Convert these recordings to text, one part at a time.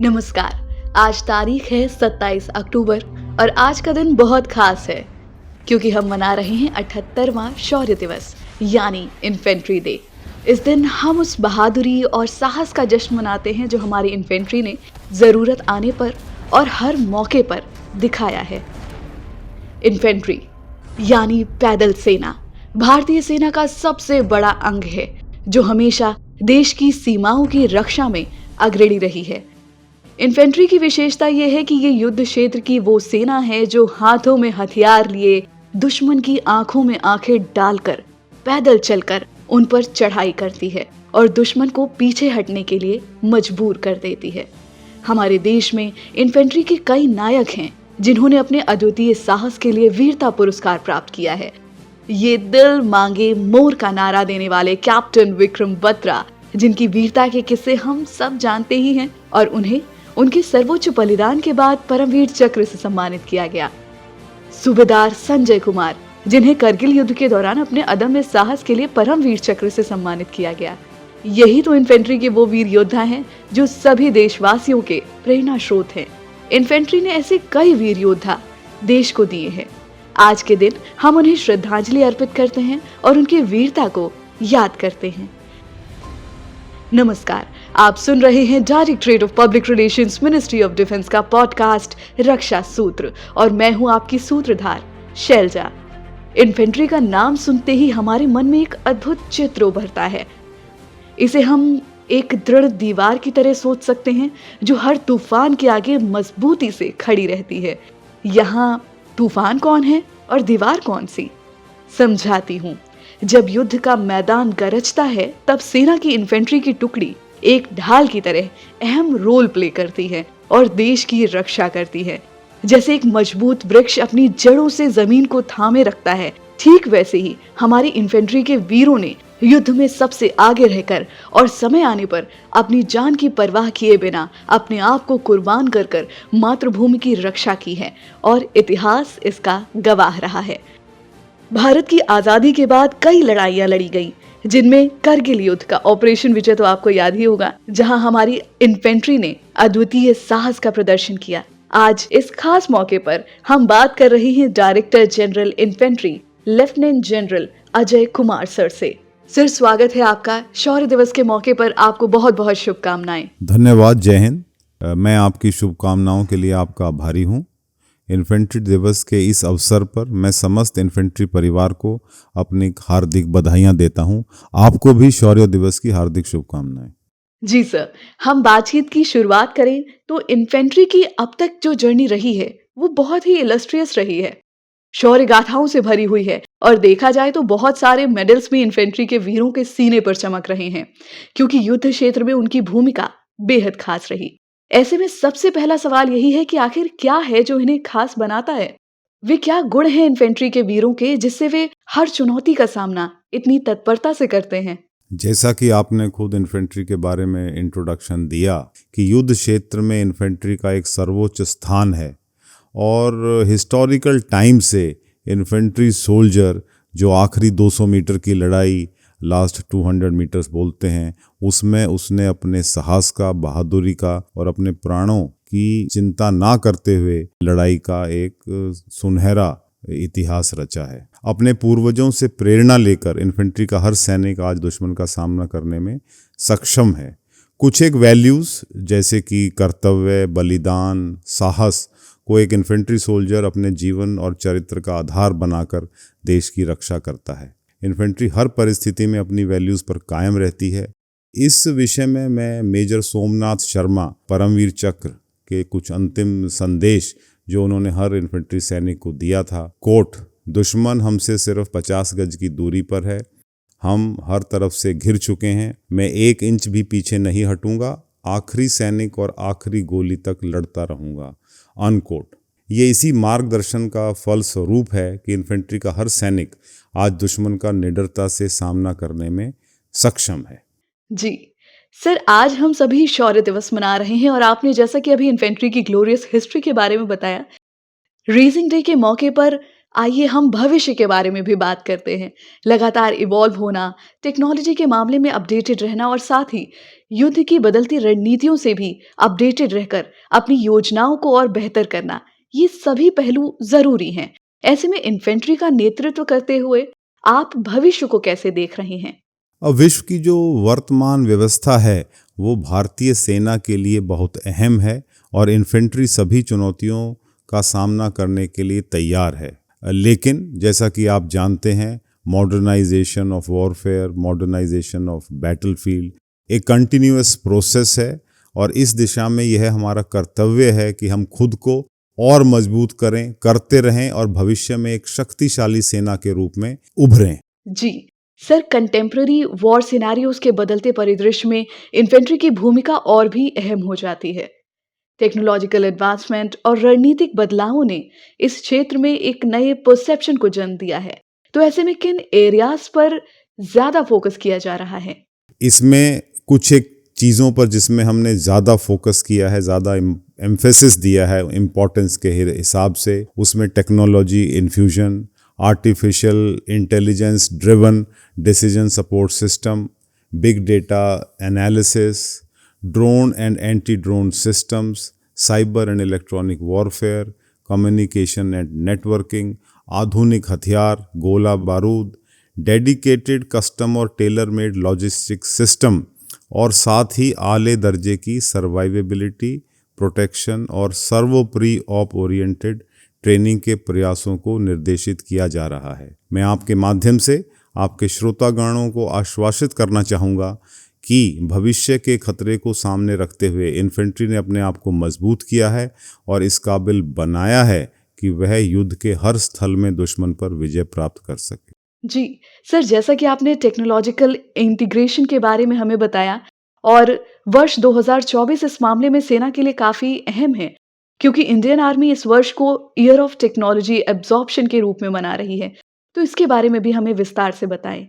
नमस्कार। आज तारीख है 27 अक्टूबर और आज का दिन बहुत खास है क्योंकि हम मना रहे हैं 78वां शौर्य दिवस यानी इन्फेंट्री डे। इस दिन हम उस बहादुरी और साहस का जश्न मनाते हैं जो हमारी इन्फेंट्री ने जरूरत आने पर और हर मौके पर दिखाया है। इन्फेंट्री यानी पैदल सेना भारतीय सेना का सबसे बड़ा अंग है जो हमेशा देश की सीमाओं की रक्षा में अग्रणी रही है। इन्फेंट्री की विशेषता यह है कि ये युद्ध क्षेत्र की वो सेना है जो हाथों में हथियार लिए दुश्मन की आंखों में आंखें डालकर पैदल चलकर उन पर चढ़ाई करती है और दुश्मन को पीछे हटने के लिए मजबूर कर देती है। हमारे देश में इन्फेंट्री के कई नायक हैं जिन्होंने अपने अद्वितीय साहस के लिए वीरता पुरस्कार प्राप्त किया है। ये दिल मांगे मोर का नारा देने वाले कैप्टन विक्रम बत्रा, जिनकी वीरता के किस्से हम सब जानते ही हैं और उन्हें उनके सर्वोच्च बलिदान के बाद परमवीर चक्र से सम्मानित किया गया। सूबेदार संजय कुमार, जिन्हें करगिल युद्ध के दौरान अपने अदम्य साहस के लिए परमवीर चक्र से सम्मानित किया गया। यही तो इन्फेंट्री के वो वीर योद्धा हैं जो सभी देशवासियों के प्रेरणा स्रोत हैं। इन्फेंट्री ने ऐसे कई वीर योद्धा देश को दिए हैं। आज के दिन हम उन्हें श्रद्धांजलि अर्पित करते हैं और उनकी वीरता को याद करते हैं। नमस्कार, आप सुन रहे हैं directorate of public relations, ministry of defence का पॉडकास्ट रक्षा सूत्र और मैं हूं आपकी सूत्रधार शैलजा। इन्फेंट्री का नाम सुनते ही हमारे मन में एक अद्भुत चित्र उभरता है। इसे हम एक दृढ़ दीवार की तरह सोच सकते हैं जो हर तूफान के आगे मजबूती से खड़ी रहती है। यहाँ तूफान कौन है और दीवार कौन सी, समझाती हूँ। जब युद्ध का मैदान गरजता है तब सेना की इन्फेंट्री की टुकड़ी एक ढाल की तरह अहम रोल प्ले करती है और देश की रक्षा करती है। जैसे एक मजबूत वृक्ष अपनी जड़ों से जमीन को थामे रखता है, ठीक वैसे ही हमारी इन्फेंट्री के वीरों ने युद्ध में सबसे आगे रहकर और समय आने पर अपनी जान की परवाह किए बिना अपने आप को कुर्बान कर कर मातृभूमि की रक्षा की है और इतिहास इसका गवाह रहा है। भारत की आजादी के बाद कई लड़ाइयां लड़ी गई, जिनमें करगिल युद्ध का ऑपरेशन विजय तो आपको याद ही होगा, जहां हमारी इन्फेंट्री ने अद्वितीय साहस का प्रदर्शन किया। आज इस खास मौके पर हम बात कर रहे हैं director general infantry lieutenant general Ajay Kumar sir से। सर, स्वागत है आपका। शौर्य दिवस के मौके पर आपको बहुत बहुत शुभकामनाएं। धन्यवाद। जय हिंद। मैं आपकी शुभकामनाओं के लिए आपका आभारी हूँ। इन्फेंट्री दिवस के इस अवसर पर मैं समस्त इन्फेंट्री परिवार को अपनी हार्दिक बधाइयाँ देता हूँ। आपको भी शौर्य दिवस की हार्दिक शुभकामनाएं। जी सर, हम बातचीत की शुरुआत करें तो इन्फेंट्री की अब तक जो जर्नी रही है वो बहुत ही इलस्ट्रियस रही है, शौर्य गाथाओं से भरी हुई है और देखा जाए तो बहुत सारे मेडल्स भी इन्फेंट्री के वीरों के सीने पर चमक रहे हैं क्योंकि युद्ध क्षेत्र में उनकी भूमिका बेहद खास रही। ऐसे में सबसे पहला सवाल यही है कि आखिर क्या है जो इन्हें खास बनाता है? वे क्या गुण हैं इन्फेंट्री के वीरों के जिससे वे हर चुनौती का सामना इतनी तत्परता से करते हैं? जैसा कि आपने खुद इन्फेंट्री के बारे में इंट्रोडक्शन दिया कि युद्ध क्षेत्र में इन्फेंट्री का एक सर्वोच्च स्थान है और हिस्टोरिकल टाइम से इन्फेंट्री सोल्जर जो आखिरी 200 मीटर की लड़ाई, लास्ट 200 मीटर्स बोलते हैं, उसमें उसने अपने साहस का, बहादुरी का और अपने प्राणों की चिंता ना करते हुए लड़ाई का एक सुनहरा इतिहास रचा है। अपने पूर्वजों से प्रेरणा लेकर इन्फेंट्री का हर सैनिक आज दुश्मन का सामना करने में सक्षम है। कुछ एक वैल्यूज़ जैसे कि कर्तव्य, बलिदान, साहस को एक इन्फेंट्री सोल्जर अपने जीवन और चरित्र का आधार बनाकर देश की रक्षा करता है। इन्फेंट्री हर परिस्थिति में अपनी वैल्यूज़ पर कायम रहती है। इस विषय में मैं मेजर सोमनाथ शर्मा परमवीर चक्र के कुछ अंतिम संदेश जो उन्होंने हर इन्फेंट्री सैनिक को दिया था। कोट, दुश्मन हमसे सिर्फ 50 गज की दूरी पर है, हम हर तरफ से घिर चुके हैं, मैं 1 इंच भी पीछे नहीं हटूंगा, आखिरी सैनिक और आखिरी गोली तक लड़ता रहूंगा, अनकोट। ये इसी मार्गदर्शन का फल स्वरूप है कि इन्फेंट्री का हर सैनिक आज दुश्मन का निडरता से सामना करने में सक्षम है। जी सर, आज हम सभी शौर्य दिवस मना रहे हैं और आपने जैसा कि अभी इन्फेंट्री की ग्लोरियस हिस्ट्री के बारे में बताया, रेजिंग डे के मौके पर आइए हम भविष्य के बारे में भी बात करते हैं। लगातार इवॉल्व होना, टेक्नोलॉजी के मामले में अपडेटेड रहना और साथ ही युद्ध की बदलती रणनीतियों से भी अपडेटेड रहकर अपनी योजनाओं को और बेहतर करना, ये सभी पहलू ज़रूरी हैं। ऐसे में इन्फेंट्री का नेतृत्व करते हुए आप भविष्य को कैसे देख रहे हैं? अब विश्व की जो वर्तमान व्यवस्था है वो भारतीय सेना के लिए बहुत अहम है और इन्फेंट्री सभी चुनौतियों का सामना करने के लिए तैयार है। लेकिन जैसा कि आप जानते हैं, modernisation of warfare, modernisation of battlefield एक कंटिन्यूअस प्रोसेस है और इस दिशा में यह हमारा कर्तव्य है कि हम खुद को और मजबूत करें, करते रहें और भविष्य में एक शक्तिशाली सेना के रूप में उभरें। जी सर, कंटेम्प्ररी वॉर सिनेरियोज के बदलते परिदृश्य में इन्फेंट्री की भूमिका और भी अहम हो जाती है। टेक्नोलॉजिकल एडवांसमेंट और रणनीतिक बदलावों ने इस क्षेत्र में एक नए परसेप्शन को जन्म दिया है। तो ऐसे में किन एरियाज पर ज्यादा फोकस किया जा रहा है? इसमें कुछ एक चीज़ों पर जिसमें हमने ज़्यादा फोकस किया है, ज़्यादा एम्फेसिस दिया है इम्पोर्टेंस के हिसाब से, उसमें technology infusion, artificial intelligence driven decision support system, big data analysis, drone and anti drone systems, cyber and electronic warfare, communication and networking, आधुनिक हथियार, गोला बारूद, डेडिकेटेड कस्टम और टेलर मेड लॉजिस्टिक सिस्टम और साथ ही आले दर्जे की सर्वाइवेबिलिटी, प्रोटेक्शन और सर्वोपरि ऑप ओरिएंटेड ट्रेनिंग के प्रयासों को निर्देशित किया जा रहा है। मैं आपके माध्यम से आपके श्रोतागणों को आश्वासित करना चाहूँगा कि भविष्य के खतरे को सामने रखते हुए इन्फेंट्री ने अपने आप को मजबूत किया है और इस काबिल बनाया है कि वह युद्ध के हर स्थल में दुश्मन पर विजय प्राप्त कर सके। जी सर, जैसा कि आपने टेक्नोलॉजिकल इंटीग्रेशन के बारे में हमें बताया और वर्ष 2024 इस मामले में सेना के लिए काफी अहम है, क्योंकि इंडियन आर्मी इस वर्ष को ईयर ऑफ टेक्नोलॉजी एब्जॉर्प्शन के रूप में मना रही है। तो इसके बारे में भी हमें विस्तार से बताएं।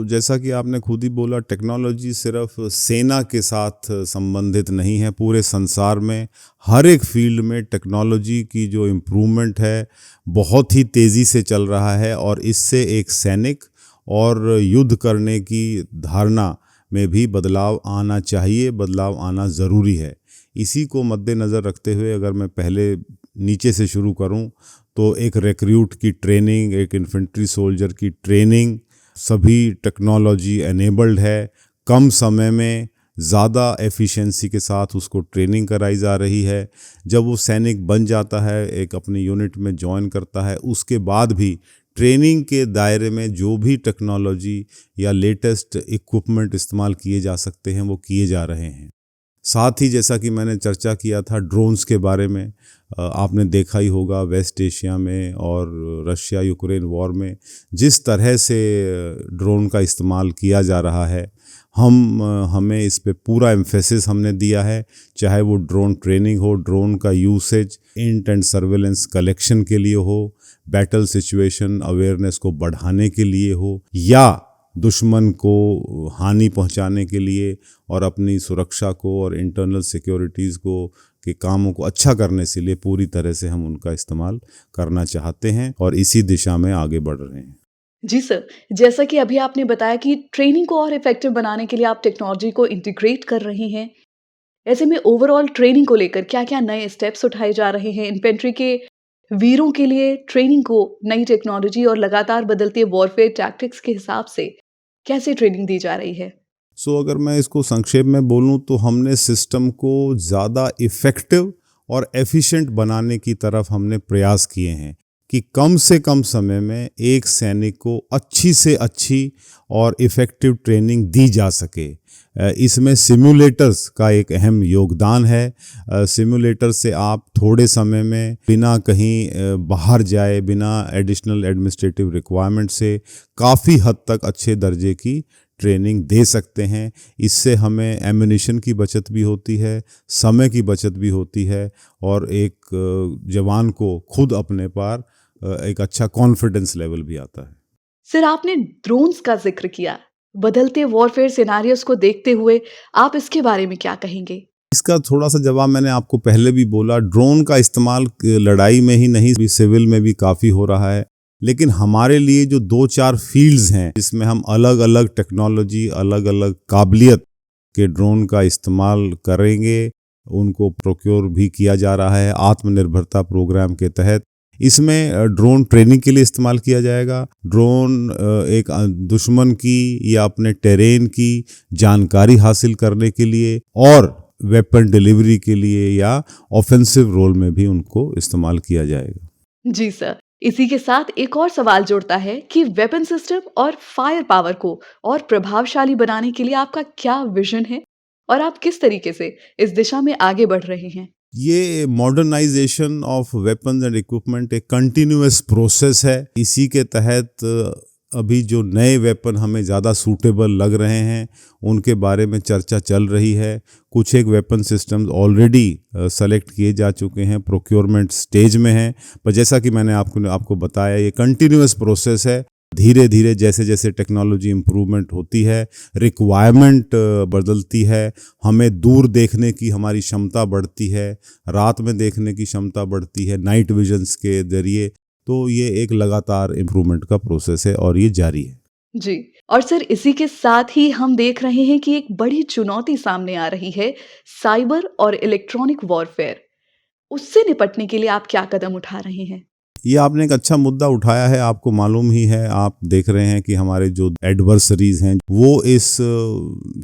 जैसा कि आपने खुद ही बोला, टेक्नोलॉजी सिर्फ सेना के साथ संबंधित नहीं है। पूरे संसार में हर एक फील्ड में टेक्नोलॉजी की जो इम्प्रूवमेंट है बहुत ही तेज़ी से चल रहा है और इससे एक सैनिक और युद्ध करने की धारणा में भी बदलाव आना चाहिए, बदलाव आना ज़रूरी है। इसी को मद्देनज़र रखते हुए अगर मैं पहले नीचे से शुरू करूं तो एक रिक्रूट की ट्रेनिंग, एक इन्फेंट्री सोल्जर की ट्रेनिंग सभी टेक्नोलॉजी एनेबल्ड है। कम समय में ज़्यादा एफिशिएंसी के साथ उसको ट्रेनिंग कराई जा रही है। जब वो सैनिक बन जाता है, एक अपनी यूनिट में ज्वाइन करता है, उसके बाद भी ट्रेनिंग के दायरे में जो भी टेक्नोलॉजी या लेटेस्ट इक्विपमेंट इस्तेमाल किए जा सकते हैं वो किए जा रहे हैं। साथ ही जैसा कि मैंने चर्चा किया था ड्रोन्स के बारे में, आपने देखा ही होगा वेस्ट एशिया में और रशिया यूक्रेन वॉर में जिस तरह से ड्रोन का इस्तेमाल किया जा रहा है, हमें इस पे पूरा एम्फेसिस हमने दिया है। चाहे वो ड्रोन ट्रेनिंग हो, ड्रोन का usage int and surveillance collection के लिए हो, बैटल सिचुएशन अवेयरनेस को बढ़ाने के लिए हो, या दुश्मन को हानि पहुंचाने के लिए और अपनी सुरक्षा को और इंटरनल सिक्योरिटीज़ को के कामों को अच्छा करने के लिए पूरी तरह से हम उनका इस्तेमाल करना चाहते हैं और इसी दिशा में आगे बढ़ रहे हैं। जी सर, जैसा कि अभी आपने बताया कि ट्रेनिंग को और इफेक्टिव बनाने के लिए आप टेक्नोलॉजी को इंटीग्रेट कर रही हैं। ऐसे में ओवरऑल ट्रेनिंग को लेकर क्या-क्या नए स्टेप्स उठाए जा रहे हैं? इन्फेंट्री के वीरों के लिए ट्रेनिंग को नई टेक्नोलॉजी और लगातार बदलते वॉरफेयर टैक्टिक्स के हिसाब से कैसे ट्रेनिंग दी जा रही है? अगर मैं इसको संक्षेप में बोलूं तो हमने सिस्टम को ज़्यादा इफ़ेक्टिव और एफिशिएंट बनाने की तरफ हमने प्रयास किए हैं कि कम से कम समय में एक सैनिक को अच्छी से अच्छी और इफ़ेक्टिव ट्रेनिंग दी जा सके। इसमें सिमुलेटर्स का एक अहम योगदान है। सिमुलेटर से आप थोड़े समय में बिना कहीं बाहर जाए, बिना एडिशनल एडमिनिस्ट्रेटिव रिक्वायरमेंट से काफ़ी हद तक अच्छे दर्जे की ट्रेनिंग दे सकते हैं। इससे हमें एम्यूनिशन की बचत भी होती है, समय की बचत भी होती है और एक जवान को खुद अपने पर एक अच्छा कॉन्फिडेंस लेवल भी आता है। सर, आपने ड्रोन्स का जिक्र किया। बदलते वॉरफेयर सिनेरियोज को देखते हुए आप इसके बारे में क्या कहेंगे? इसका थोड़ा सा जवाब मैंने आपको पहले भी बोला, ड्रोन का इस्तेमाल लड़ाई में ही नहीं, सिविल में भी काफ़ी हो रहा है। लेकिन हमारे लिए जो 2-4 फील्ड्स हैं जिसमें हम अलग अलग टेक्नोलॉजी, अलग अलग काबिलियत के ड्रोन का इस्तेमाल करेंगे, उनको प्रोक्योर भी किया जा रहा है आत्मनिर्भरता प्रोग्राम के तहत। इसमें ड्रोन ट्रेनिंग के लिए इस्तेमाल किया जाएगा। ड्रोन एक दुश्मन की या अपने टेरेन की जानकारी हासिल करने के लिए और वेपन डिलीवरी के लिए या ऑफेंसिव रोल में भी उनको इस्तेमाल किया जाएगा। जी सर, इसी के साथ एक और सवाल जुड़ता है कि वेपन सिस्टम और फायर पावर को और प्रभावशाली बनाने के लिए आपका क्या विजन है और आप किस तरीके से इस दिशा में आगे बढ़ रहे हैं? ये modernisation of weapons and equipment एक कंटिन्यूअस प्रोसेस है। इसी के तहत अभी जो नए वेपन हमें ज़्यादा सूटेबल लग रहे हैं उनके बारे में चर्चा चल रही है। कुछ एक वेपन सिस्टम्स ऑलरेडी सेलेक्ट किए जा चुके हैं, प्रोक्योरमेंट स्टेज में हैं। पर जैसा कि मैंने आपको बताया, ये कंटिन्यूअस प्रोसेस है। धीरे धीरे जैसे जैसे टेक्नोलॉजी इम्प्रूवमेंट होती है, रिक्वायरमेंट बदलती है, हमें दूर देखने की हमारी क्षमता बढ़ती है, रात में देखने की क्षमता बढ़ती है नाइट विजन्स के जरिए। तो ये एक लगातार इम्प्रूवमेंट का प्रोसेस है और ये जारी है। जी, और सर इसी के साथ ही हम देख रहे हैं कि एक बड़ी चुनौती सामने आ रही है, साइबर और इलेक्ट्रॉनिक वॉरफेयर। उससे निपटने के लिए आप क्या कदम उठा रहे हैं? ये आपने एक अच्छा मुद्दा उठाया है। आपको मालूम ही है, आप देख रहे हैं कि हमारे जो एडवर्सरीज हैं वो इस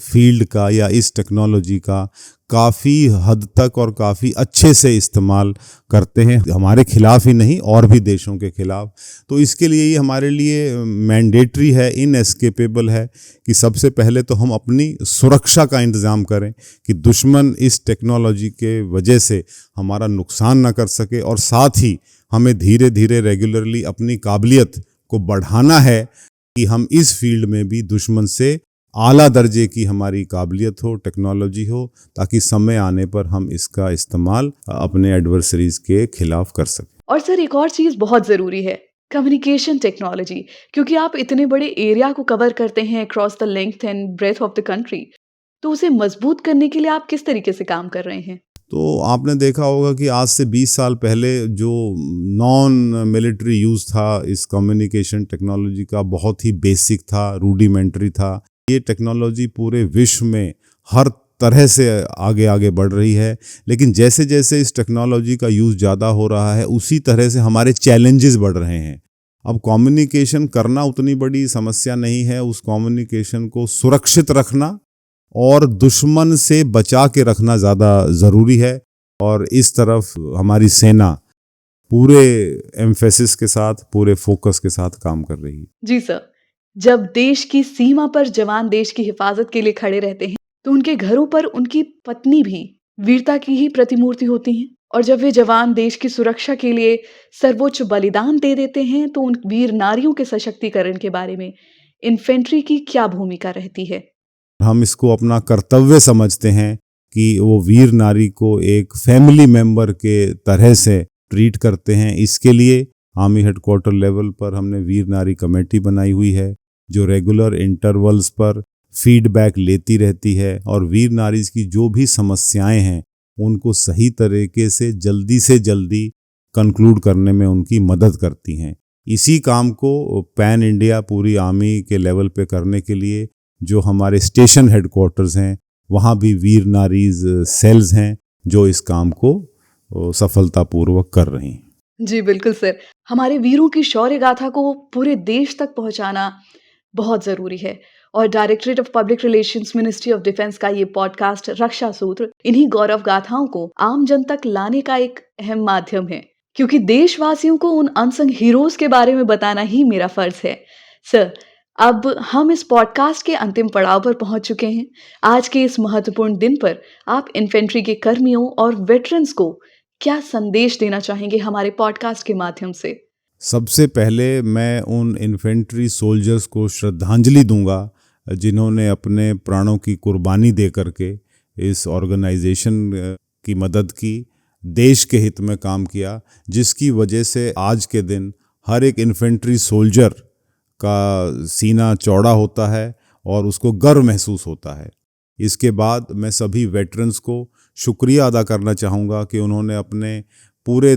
फील्ड का या इस टेक्नोलॉजी का काफ़ी हद तक और काफ़ी अच्छे से इस्तेमाल करते हैं, हमारे खिलाफ ही नहीं और भी देशों के खिलाफ। तो इसके लिए ये हमारे लिए मैंडेटरी है, इनएस्केपेबल है कि सबसे पहले तो हम अपनी सुरक्षा का इंतज़ाम करें कि दुश्मन इस टेक्नोलॉजी के वजह से हमारा नुकसान ना कर सके। और साथ ही हमें धीरे धीरे रेगुलरली अपनी काबिलियत को बढ़ाना है कि हम इस फील्ड में भी दुश्मन से आला दर्जे की हमारी काबिलियत हो, टेक्नोलॉजी हो, ताकि समय आने पर हम इसका इस्तेमाल अपने एडवर्सरीज के खिलाफ कर सकें। और सर एक और चीज़ बहुत ज़रूरी है, कम्युनिकेशन टेक्नोलॉजी, क्योंकि आप इतने बड़े एरिया को कवर करते हैं across the length and breadth of the country, तो उसे मजबूत करने के लिए आप किस तरीके से काम कर रहे हैं? तो आपने देखा होगा कि आज से 20 साल पहले जो नॉन मिलिट्री यूज़ था इस कम्युनिकेशन टेक्नोलॉजी का, बहुत ही बेसिक था, रूडिमेंट्री था। ये टेक्नोलॉजी पूरे विश्व में हर तरह से आगे आगे बढ़ रही है। लेकिन जैसे जैसे इस टेक्नोलॉजी का यूज़ ज़्यादा हो रहा है उसी तरह से हमारे चैलेंजेस बढ़ रहे हैं। अब कम्युनिकेशन करना उतनी बड़ी समस्या नहीं है, उस कम्युनिकेशन को सुरक्षित रखना और दुश्मन से बचा के रखना ज़्यादा ज़रूरी है। और इस तरफ हमारी सेना पूरे एम्फेसिस के साथ, पूरे फोकस के साथ काम कर रही है। जी सर, जब देश की सीमा पर जवान देश की हिफाजत के लिए खड़े रहते हैं, तो उनके घरों पर उनकी पत्नी भी वीरता की ही प्रतिमूर्ति होती हैं। और जब वे जवान देश की सुरक्षा के लिए सर्वोच्च बलिदान दे देते हैं, तो उन वीर नारियों के सशक्तिकरण के बारे में इन्फेंट्री की क्या भूमिका रहती है? हम इसको अपना कर्तव्य समझते हैं कि वो वीर नारी को एक फैमिली मेंबर के तरह से ट्रीट करते हैं। इसके लिए आर्मी हेडक्वार्टर लेवल पर हमने वीर नारी कमेटी बनाई हुई है जो रेगुलर इंटरवल्स पर फीडबैक लेती रहती है और वीर नारी की जो भी समस्याएं हैं उनको सही तरीके से जल्दी कंक्लूड करने में उनकी मदद करती हैं। इसी काम को पैन इंडिया पूरी आर्मी के लेवल पे करने के लिए जो हमारे स्टेशन हेडक्वार्टर्स हैं वहाँ भी वीर नारीज सेल्स हैं जो इस काम को सफलतापूर्वक कर रही हैं। जी बिल्कुल सर, हमारे वीरों की शौर्य गाथा को पूरे देश तक पहुंचाना बहुत ज़रूरी है। और directorate of public relations, ministry of defence का ये पॉडकास्ट रक्षा सूत्र इन्हीं गौरव गाथाओं को आम जन तक लाने का एक अहम माध्यम है, क्योंकि देशवासियों को उन अनसंग हीरोज के बारे में बताना ही मेरा फर्ज है। सर, अब हम इस पॉडकास्ट के अंतिम पड़ाव पर पहुंच चुके हैं। आज के इस महत्वपूर्ण दिन पर आप इन्फेंट्री के कर्मियों और वेटरन्स को क्या संदेश देना चाहेंगे हमारे पॉडकास्ट के माध्यम से? सबसे पहले मैं उन इन्फेंट्री सोल्जर्स को श्रद्धांजलि दूंगा जिन्होंने अपने प्राणों की कुर्बानी दे करके इस ऑर्गेनाइजेशन की मदद की, देश के हित में काम किया, जिसकी वजह से आज के दिन हर एक इन्फेंट्री सोल्जर का सीना चौड़ा होता है और उसको गर्व महसूस होता है। इसके बाद मैं सभी वेटरन्स को शुक्रिया अदा करना चाहूँगा कि उन्होंने अपने पूरे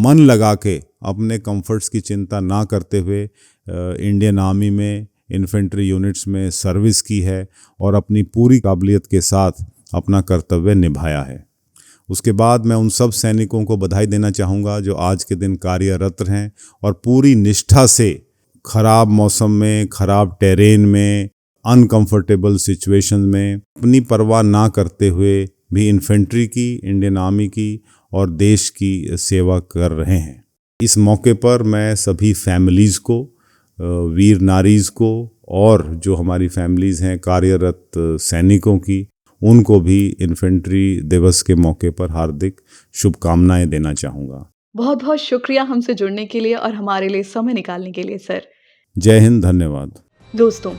मन लगा के अपने कंफर्ट्स की चिंता ना करते हुए इंडियन आर्मी में इन्फेंट्री यूनिट्स में सर्विस की है और अपनी पूरी काबिलियत के साथ अपना कर्तव्य निभाया है। उसके बाद मैं उन सब सैनिकों को बधाई देना चाहूँगा जो आज के दिन कार्यरत हैं और पूरी निष्ठा से ख़राब मौसम में, ख़राब टेरेन में, अनकंफर्टेबल सिचुएशन में अपनी परवाह ना करते हुए भी इन्फेंट्री की, इंडियन आर्मी की और देश की सेवा कर रहे हैं। इस मौके पर मैं सभी फैमिलीज़ को, वीर नारीज़ को और जो हमारी फैमिलीज़ हैं कार्यरत सैनिकों की, उनको भी इन्फेंट्री दिवस के मौके पर हार्दिक शुभकामनाएं देना चाहूँगा। बहुत बहुत शुक्रिया हमसे जुड़ने के लिए और हमारे लिए समय निकालने के लिए सर। जय हिंद, धन्यवाद। दोस्तों,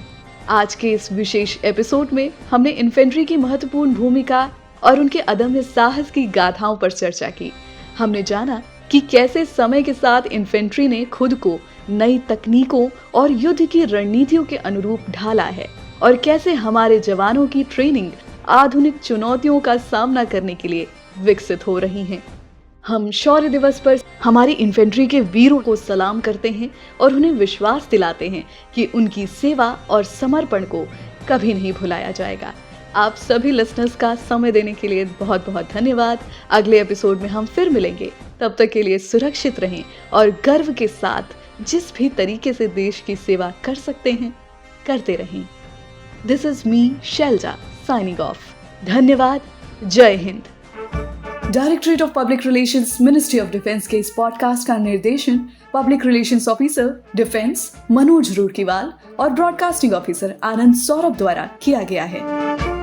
आज के इस विशेष एपिसोड में हमने इन्फेंट्री की महत्वपूर्ण भूमिका और उनके अदम्य साहस की गाथाओं पर चर्चा की। हमने जाना कि कैसे समय के साथ इन्फेंट्री ने खुद को नई तकनीकों और युद्ध की रणनीतियों के अनुरूप ढाला है और कैसे हमारे जवानों की ट्रेनिंग आधुनिक चुनौतियों का सामना करने के लिए विकसित हो रही हैं। हम शौर्य दिवस पर हमारी इन्फेंट्री के वीरों को सलाम करते हैं और उन्हें विश्वास दिलाते हैं कि उनकी सेवा और समर्पण को कभी नहीं भुलाया जाएगा। आप सभी लिसनर्स का समय देने के लिए बहुत बहुत धन्यवाद। अगले एपिसोड में हम फिर मिलेंगे। तब तक के लिए सुरक्षित रहें और गर्व के साथ जिस भी तरीके से देश की सेवा कर सकते हैं करते रहें। This is me Shailja signing off. धन्यवाद। जय हिंद। Directorate of public relations, ministry of defence के इस पॉडकास्ट का निर्देशन public relations officer defence Manoj Rurkiwal और ब्रॉडकास्टिंग ऑफिसर आनंद सौरभ द्वारा किया गया है।